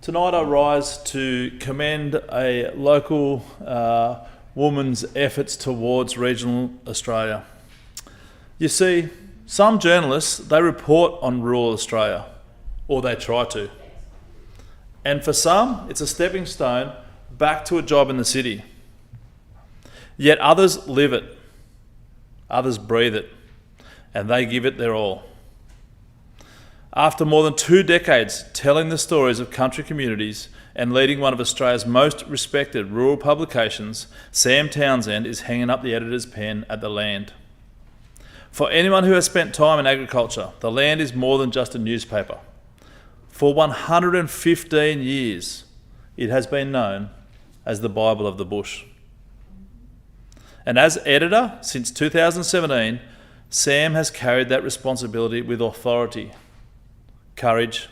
Tonight I rise to commend a local woman's efforts towards regional Australia. You see, some journalists, they report on rural Australia, or they try to. And for some, it's a stepping stone back to a job in the city. Yet others live it, others breathe it, and they give it their all. After more than 2 decades telling the stories of country communities and leading one of Australia's most respected rural publications, Sam Townsend is hanging up the editor's pen at The Land. For anyone who has spent time in agriculture, The Land is more than just a newspaper. For 115 years, it has been known as the Bible of the Bush. And as editor since 2017, Sam has carried that responsibility with authority, courage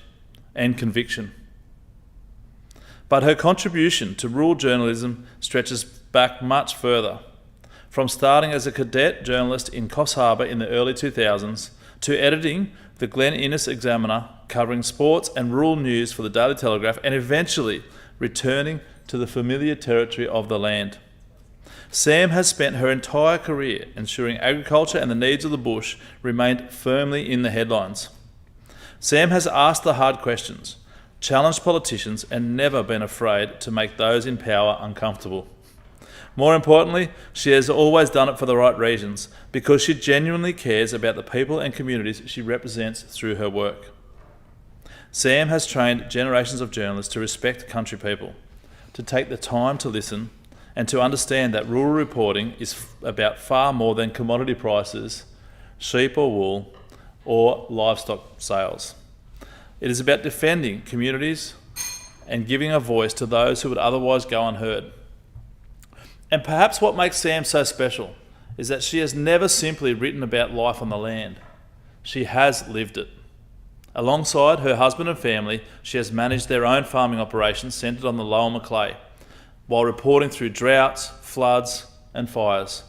and conviction. But her contribution to rural journalism stretches back much further, from starting as a cadet journalist in Coffs Harbour in the early 2000s to editing the Glen Innes Examiner, covering sports and rural news for the Daily Telegraph, and eventually returning to the familiar territory of The Land. Sam has spent her entire career ensuring agriculture and the needs of the bush remained firmly in the headlines. Sam has asked the hard questions, challenged politicians, and never been afraid to make those in power uncomfortable. More importantly, she has always done it for the right reasons, because she genuinely cares about the people and communities she represents through her work. Sam has trained generations of journalists to respect country people, to take the time to listen, and to understand that rural reporting is about far more than commodity prices, sheep or wool, or livestock sales. It is about defending communities and giving a voice to those who would otherwise go unheard. And perhaps what makes Sam so special is that she has never simply written about life on the land. She has lived it. Alongside her husband and family, she has managed their own farming operations centred on the Lower Macleay, while reporting through droughts, floods and fires.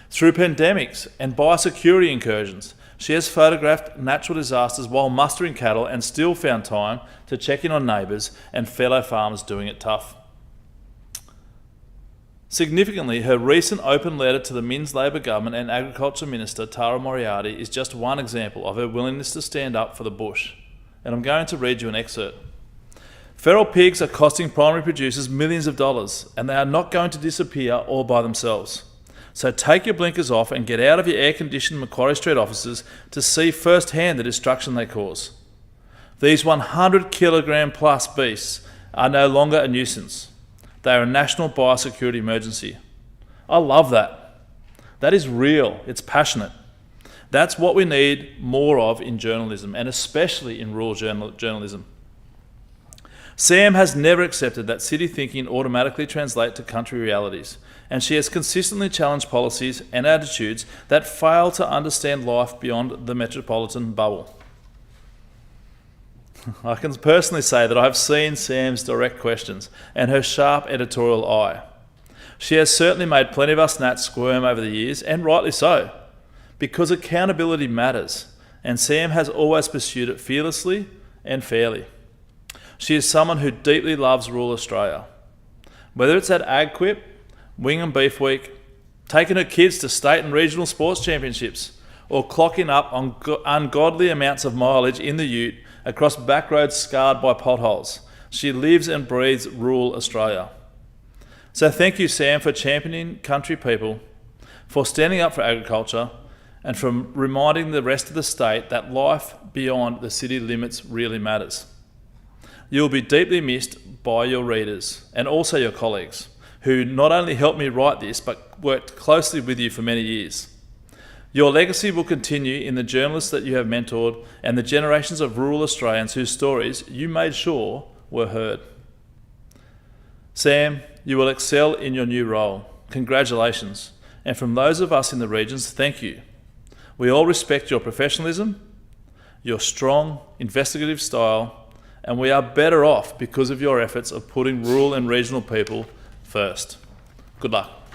Through pandemics and biosecurity incursions, she has photographed natural disasters while mustering cattle and still found time to check in on neighbours and fellow farmers doing it tough. Significantly, her recent open letter to the Minns Labor Government and Agriculture Minister Tara Moriarty is just one example of her willingness to stand up for the bush. And I'm going to read you an excerpt. Feral pigs are costing primary producers millions of dollars, and they are not going to disappear all by themselves. So take your blinkers off and get out of your air-conditioned Macquarie Street offices to see firsthand the destruction they cause. These 100 kilogram plus beasts are no longer a nuisance. They are a national biosecurity emergency. I love that. That is real. It's passionate. That's what we need more of in journalism, and especially in rural journalism. Sam has never accepted that city thinking automatically translates to country realities, and she has consistently challenged policies and attitudes that fail to understand life beyond the metropolitan bubble. I can personally say that I've seen Sam's direct questions and her sharp editorial eye. She has certainly made plenty of us gnats squirm over the years, and rightly so, because accountability matters, and Sam has always pursued it fearlessly and fairly. She is someone who deeply loves rural Australia. Whether it's at AgQuip, Wing and Beef Week, taking her kids to state and regional sports championships, or clocking up on ungodly amounts of mileage in the ute across back roads scarred by potholes, she lives and breathes rural Australia. So thank you, Sam, for championing country people, for standing up for agriculture, and for reminding the rest of the state that life beyond the city limits really matters. You will be deeply missed by your readers and also your colleagues, who not only helped me write this, but worked closely with you for many years. Your legacy will continue in the journalists that you have mentored and the generations of rural Australians whose stories you made sure were heard. Sam, you will excel in your new role. Congratulations. And from those of us in the regions, thank you. We all respect your professionalism, your strong, investigative style, and we are better off because of your efforts of putting rural and regional people first. Good luck.